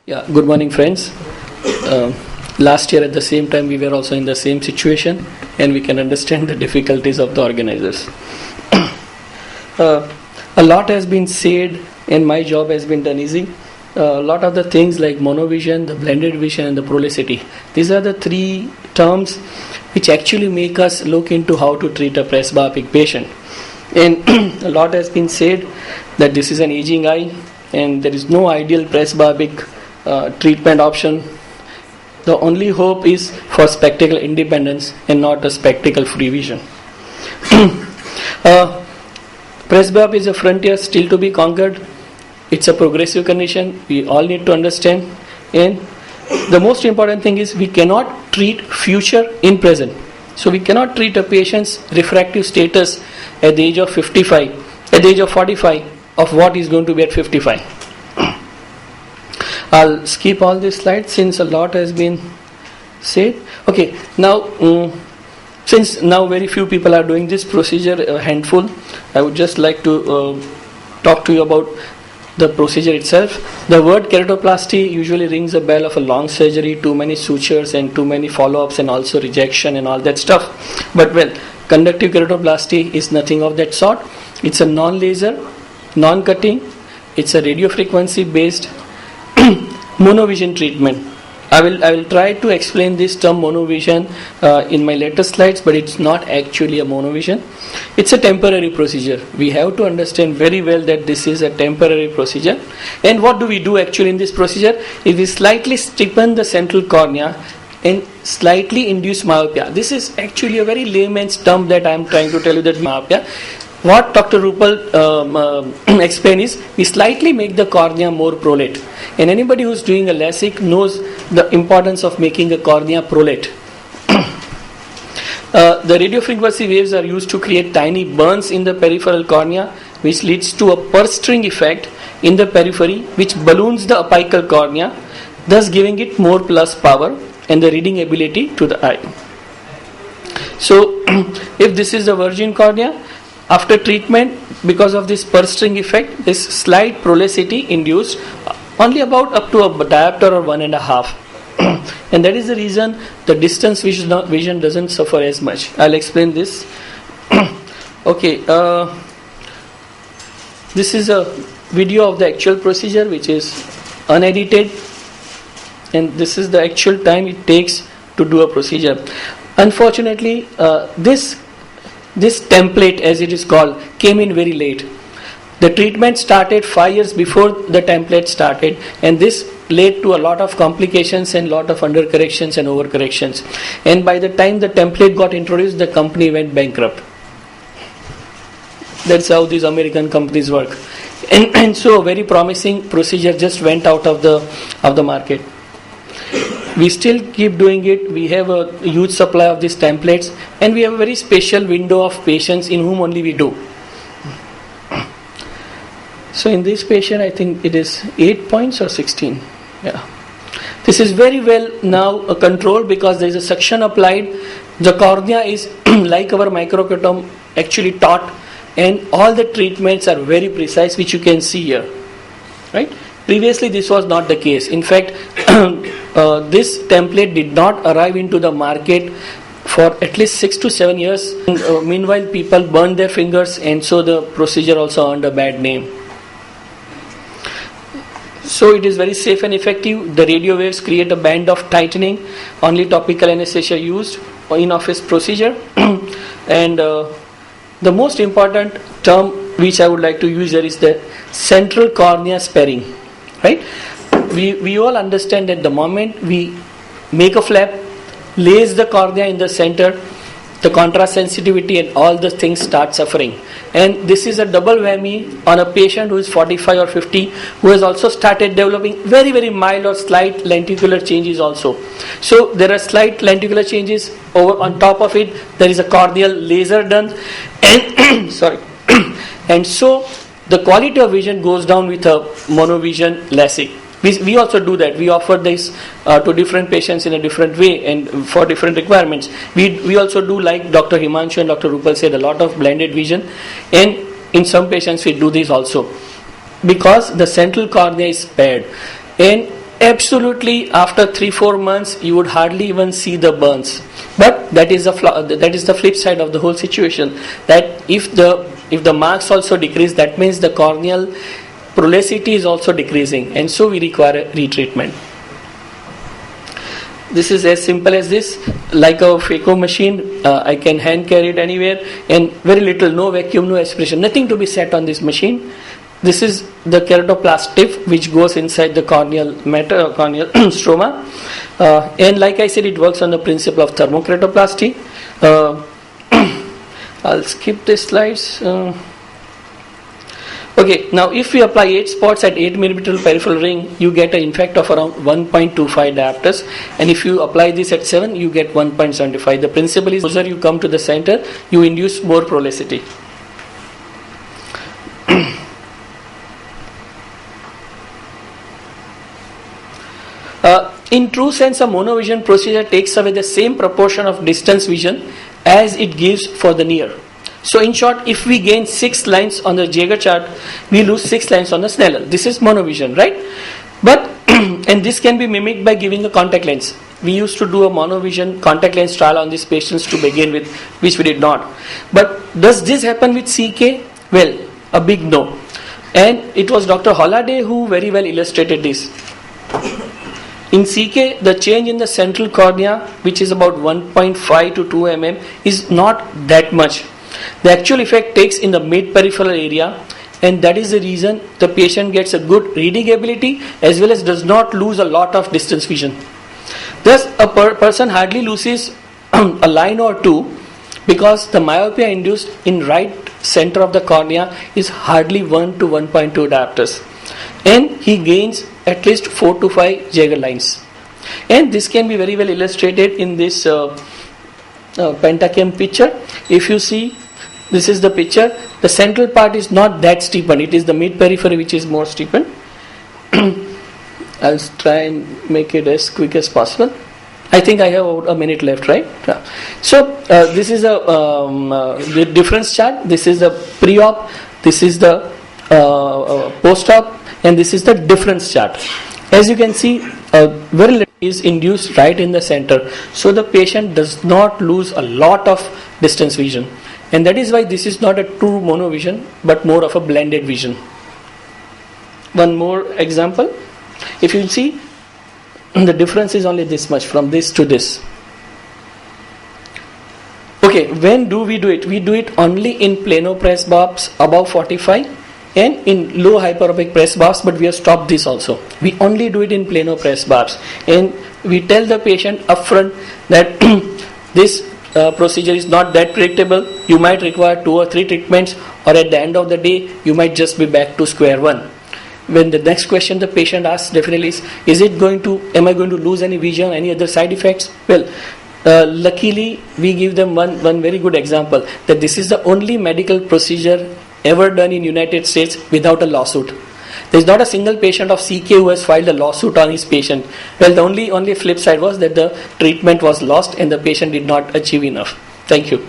Yeah, good morning, friends. Last year at the same time we were also in the same situation, and we can understand the difficulties of the organizers. A lot has been said, and my job has been done easy. A lot of the things like monovision, the blended vision, and the prolicity. These are the three terms which actually make us look into how to treat a presbyopic patient. And a lot has been said that this is an aging eye, and there is no ideal presbyopic treatment option. The only hope is for spectacle independence and not a spectacle free vision. Presbyopia is a frontier still to be conquered. It's a progressive condition. We all need to understand. And the most important thing is we cannot treat future in present. So we cannot treat a patient's refractive status at the age of 55, at the age of 45, of what is going to be at 55. I'll skip all these slides since a lot has been said. Okay, now since now very few people are doing this procedure, a handful, I would just like to talk to you about the procedure itself. The word keratoplasty usually rings a bell of a long surgery, too many sutures and too many follow-ups and also rejection and all that stuff. But well, conductive keratoplasty is nothing of that sort. It's a non-laser, non-cutting, it's a radiofrequency based monovision treatment. I will try to explain this term monovision in my later slides, but it's not actually a monovision. It's a temporary procedure. We have to understand very well that this is a temporary procedure. And what do we do actually in this procedure? Is we slightly stiffen the central cornea and slightly induce myopia. This is actually a very layman's term that I am trying to tell you, that myopia. What Dr. Rupal explained is we slightly make the cornea more prolate. And anybody who's doing a LASIK knows the importance of making a cornea prolate. The radiofrequency waves are used to create tiny burns in the peripheral cornea, which leads to a purse string effect in the periphery, which balloons the apical cornea, thus giving it more plus power and the reading ability to the eye. So, if this is the virgin cornea, after treatment, because of this purse string effect, this slight prolicity induced only about up to a diopter or 1.5. And that is the reason the distance vision doesn't suffer as much. I'll explain this. Okay, this is a video of the actual procedure which is unedited, and this is the actual time it takes to do a procedure. Unfortunately, this template, as it is called, came in very late. The treatment started 5 years before the template started, and this led to a lot of complications and lot of undercorrections and overcorrections. And by the time the template got introduced, the company went bankrupt. That's how these American companies work. And so a very promising procedure just went out of the market. We still keep doing it. We have a huge supply of these templates, and we have a very special window of patients in whom only we do. So in this patient, I think it is 8 points or 16. Yeah. This is very well now controlled because there is a suction applied. The cornea is like our microcotome actually taut, and all the treatments are very precise, which you can see here. Right? Previously, this was not the case. In fact, this template did not arrive into the market for at least 6 to 7 years. Meanwhile, people burned their fingers, and so the procedure also earned a bad name. So it is very safe and effective. The radio waves create a band of tightening. Only topical anesthesia used in office procedure. And the most important term which I would like to use here is the central cornea sparing. Right? We all understand that the moment we make a flap, lace the cornea in the center, the contrast sensitivity and all the things start suffering. And this is a double whammy on a patient who is 45 or 50, who has also started developing very, very mild or slight lenticular changes also. So there are slight lenticular changes. Over on top of it, there is a corneal laser done, and sorry, and so the quality of vision goes down with a monovision LASIK. We also do that. We offer this to different patients in a different way and for different requirements. We also do, like Dr. Himanshu and Dr. Rupal said, a lot of blended vision, and in some patients we do this also because the central cornea is spared. And absolutely after 3-4 months you would hardly even see the burns. But that is the flip side of the whole situation, that if the marks also decrease, that means the corneal prolacity is also decreasing, and so we require a retreatment. This is as simple as this. Like a phaco machine, I can hand carry it anywhere, and very little, no vacuum, no aspiration, nothing to be set on this machine. This is the keratoplast tip which goes inside the corneal stroma, and like I said, it works on the principle of thermokeratoplasty. I'll skip this slides. Okay, now if we apply 8 spots at 8 mm peripheral ring, you get an effect of around 1.25 diopters, and if you apply this at 7, you get 1.75. The principle is, closer you come to the center, you induce more prolacity. In true sense, a monovision procedure takes away the same proportion of distance vision as it gives for the near. So in short, if we gain 6 lines on the Jaeger chart, we lose 6 lines on the Snellen. This is monovision, right? But and this can be mimicked by giving a contact lens. We used to do a monovision contact lens trial on these patients to begin with, which we did not. But does this happen with CK? Well, a big no. And it was Dr. Holliday who very well illustrated this. In CK, the change in the central cornea, which is about 1.5 to 2 mm, is not that much. The actual effect takes in the mid-peripheral area, and that is the reason the patient gets a good reading ability as well as does not lose a lot of distance vision. Thus, a person hardly loses a line or two because the myopia induced in right center of the cornea is hardly 1 to 1.2 diopters, and he gains at least 4 to 5 Jaeger lines. And this can be very well illustrated in this pentacam picture. If you see, this is the picture. The central part is not that steepened. It is the mid periphery which is more steepened. I'll try and make it as quick as possible. I think I have about a minute left, right? Yeah. So this is the difference chart. This is the pre-op. This is the post-op, and this is the difference chart. As you can see, very little is induced right in the center, so the patient does not lose a lot of distance vision, and that is why this is not a true monovision but more of a blended vision. One more example. If you see, the difference is only this much from this to this. Okay, when do we do it? We do it only in plano press barbs above 45 and in low hyperopic press barbs, but we have stopped this also. We only do it in plano press barbs, and we tell the patient upfront that this procedure is not that predictable. You might require 2 or 3 treatments, or at the end of the day you might just be back to square one. When the next question the patient asks definitely is am I going to lose any vision, any other side effects? Well, luckily we give them one very good example, that this is the only medical procedure ever done in United States without a lawsuit. There is not a single patient of CK who has filed a lawsuit on his patient. Well, the only flip side was that the treatment was lost and the patient did not achieve enough. Thank you.